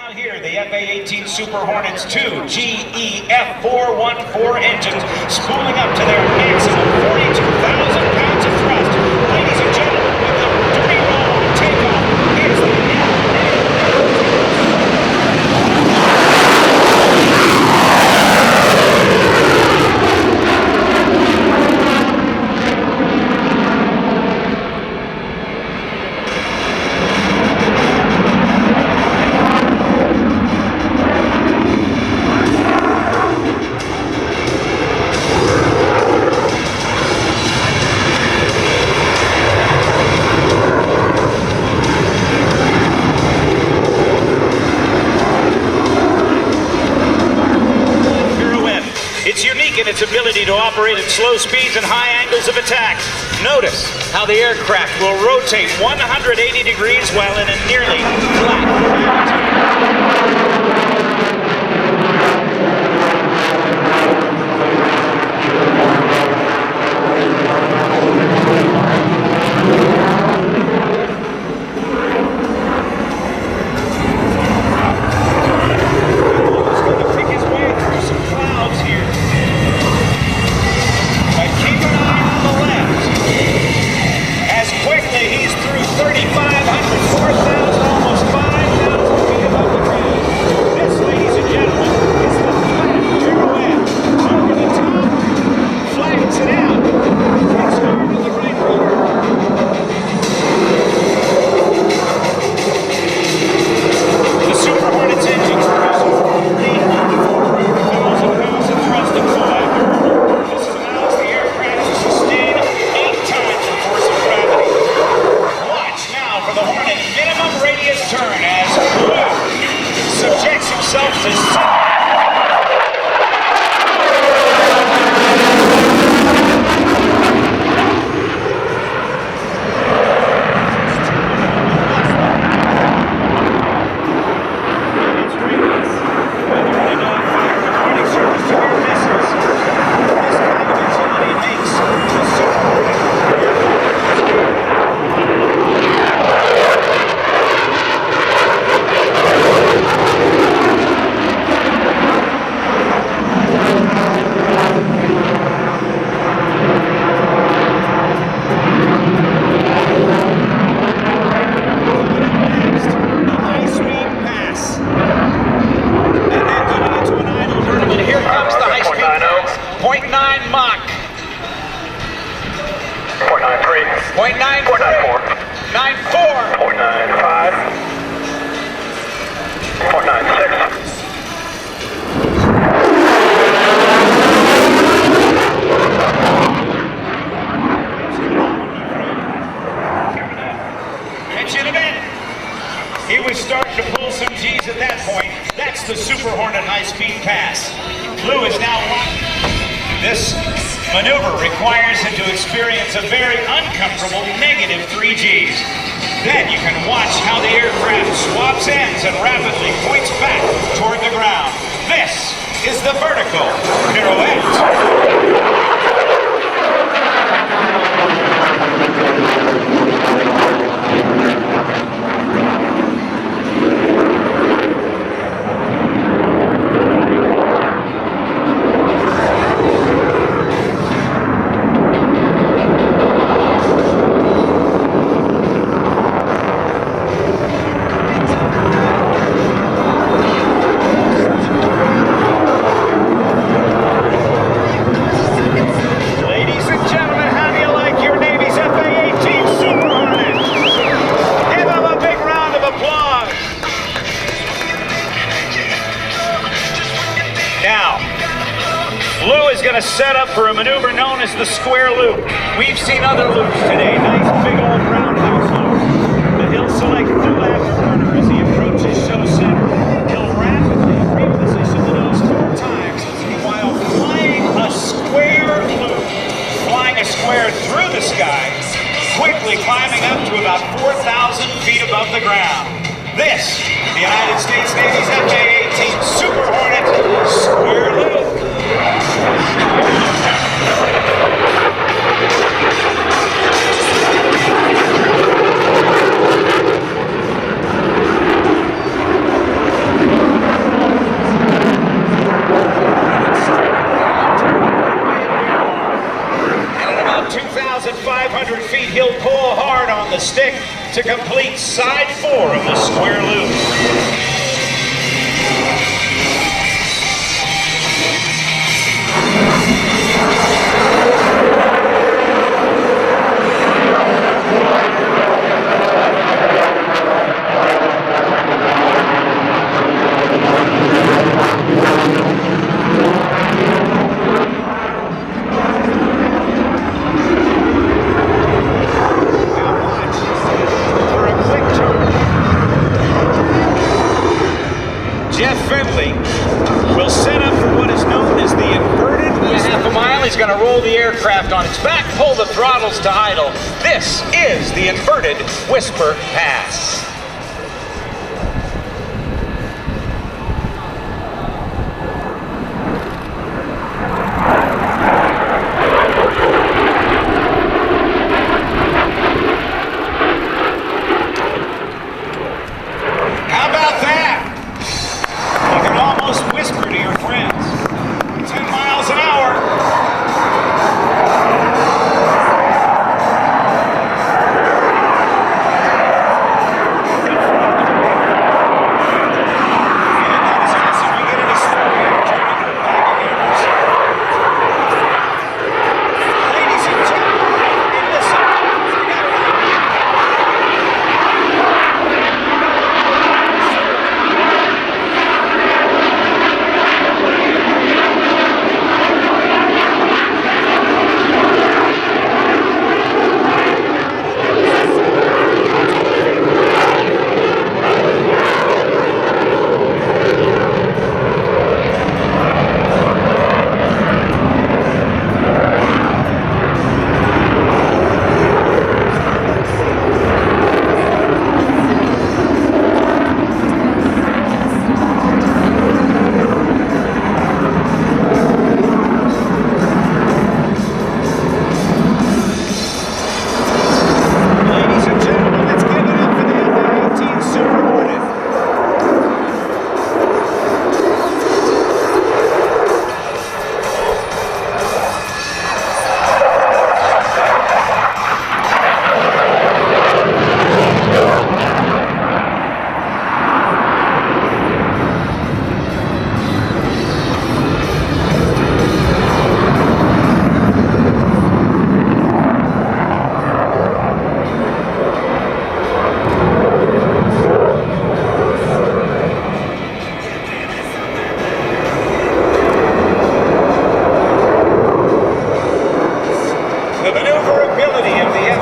Now here, the F-A-18 Super Hornet's 2 GEF414 engines spooling up to their maximum 42,000 pounds of thrust. Ladies and gentlemen, with the dirty roll on takeoff, it's the in its ability to operate at slow speeds and high angles of attack. Notice how the aircraft will rotate 180 degrees while in a nearly flat. He was starting to pull some G's at that point. That's the Super Hornet high-speed pass. Lou is now watching. This maneuver requires him to experience a very uncomfortable negative 3 G's. Then you can watch how the aircraft swaps ends and rapidly points back toward the ground. This is the vertical pirouette. Going to set up for a maneuver known as the square loop. We've seen other loops today, nice big old roundhouse loops. But he'll select the afterburner as he approaches show center. He'll rapidly reposition the nose 4 times while flying a square loop. Flying a square through the sky, quickly climbing up to about 4,000 feet above the ground. This, the United States Navy's F-A-18 Super Hornet square loop. to complete side 4 of the square loop. Findlay will set up for what is known as the inverted half a mile. He's going to roll the aircraft on its back, pull the throttles to idle. This is the inverted Whisper Pass. How about that? Whisper to your friends. 10 miles an hour.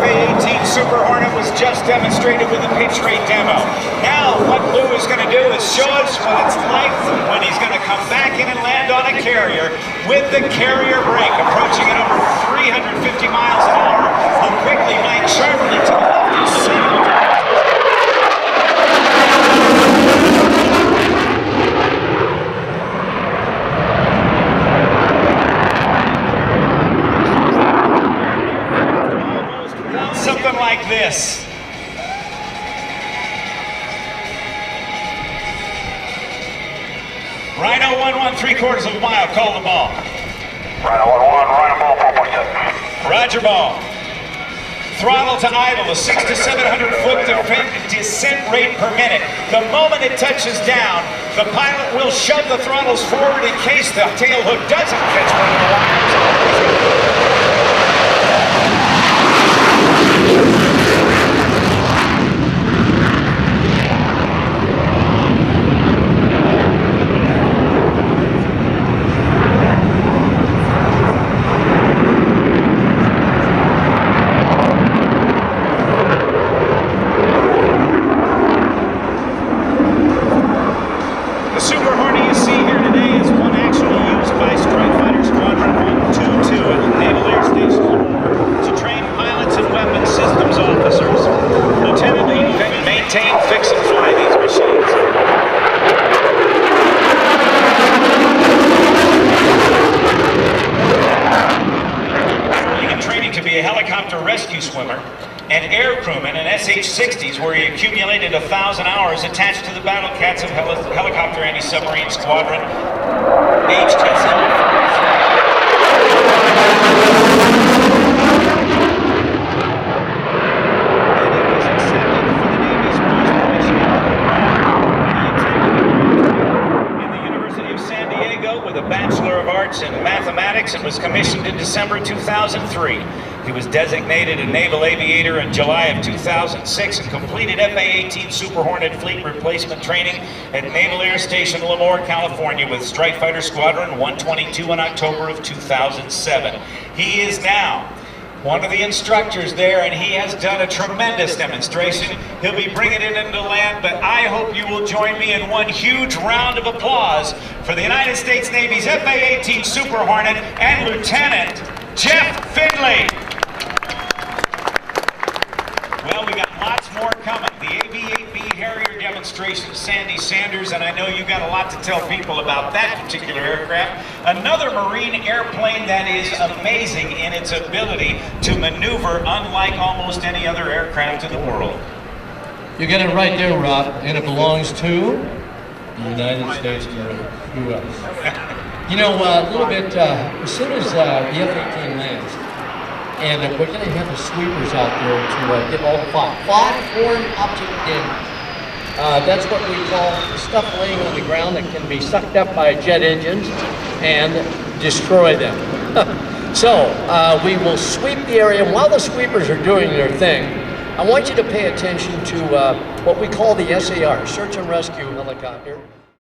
A-18E Super Hornet was just demonstrated with a pitch rate demo. Now what Lou is going to do is show us what it's like when he's going to come back in and land on a carrier with the carrier brake, approaching at over 350 miles an hour. He'll quickly bank sharply to the left and signal. Something like this. Rhino 1-1, 3/4 of a mile, call the ball. Rhino 1-1, Rhino ball 4.7. Roger ball. Throttle to idle, a 600 to 700 foot descent rate per minute. The moment it touches down, the pilot will shove the throttles forward in case the tail hook doesn't catch one of the wires. The Super Hornet you see here today is one actually used by Strike Fighter Squadron 122 at Naval Air Station Lemoore to train pilots and weapons systems officers. Lieutenant, maintain, fix, and fly these machines. In training to be a helicopter rescue swimmer and air crewman in SH-60s, where he accumulated 1,000 hours attached to the battle cats of Helicopter Anti-Submarine Squadron, aged himself. And he was accepted arts and mathematics and was commissioned in December 2003. He was designated a naval aviator in July of 2006 and completed A-18E Super Hornet fleet replacement training at Naval Air Station Lemoore, California with Strike Fighter Squadron 122 in October of 2007. He is now one of the instructors there, and he has done a tremendous demonstration. He'll be bringing it into land, but I hope you will join me in one huge round of applause for the United States Navy's A-18E Super Hornet and Lieutenant Jeff Findlay. Well, we got lots more coming. The A-18E Harrier demonstration, Sandy Sanders, and I know you got a lot to tell people about that particular aircraft. Another Marine airplane that is amazing in its ability to maneuver unlike almost any other aircraft in the world. You get it right there, Rob, and it belongs to the United States Marine. Who else? You know, a little bit, as soon as the F-18 lands, and we're going to have the sweepers out there to get all the foreign object damage. That's what we call stuff laying on the ground that can be sucked up by jet engines and destroy them. So we will sweep the area, and while the sweepers are doing their thing, I want you to pay attention to what we call the SAR, Search and Rescue Helicopter.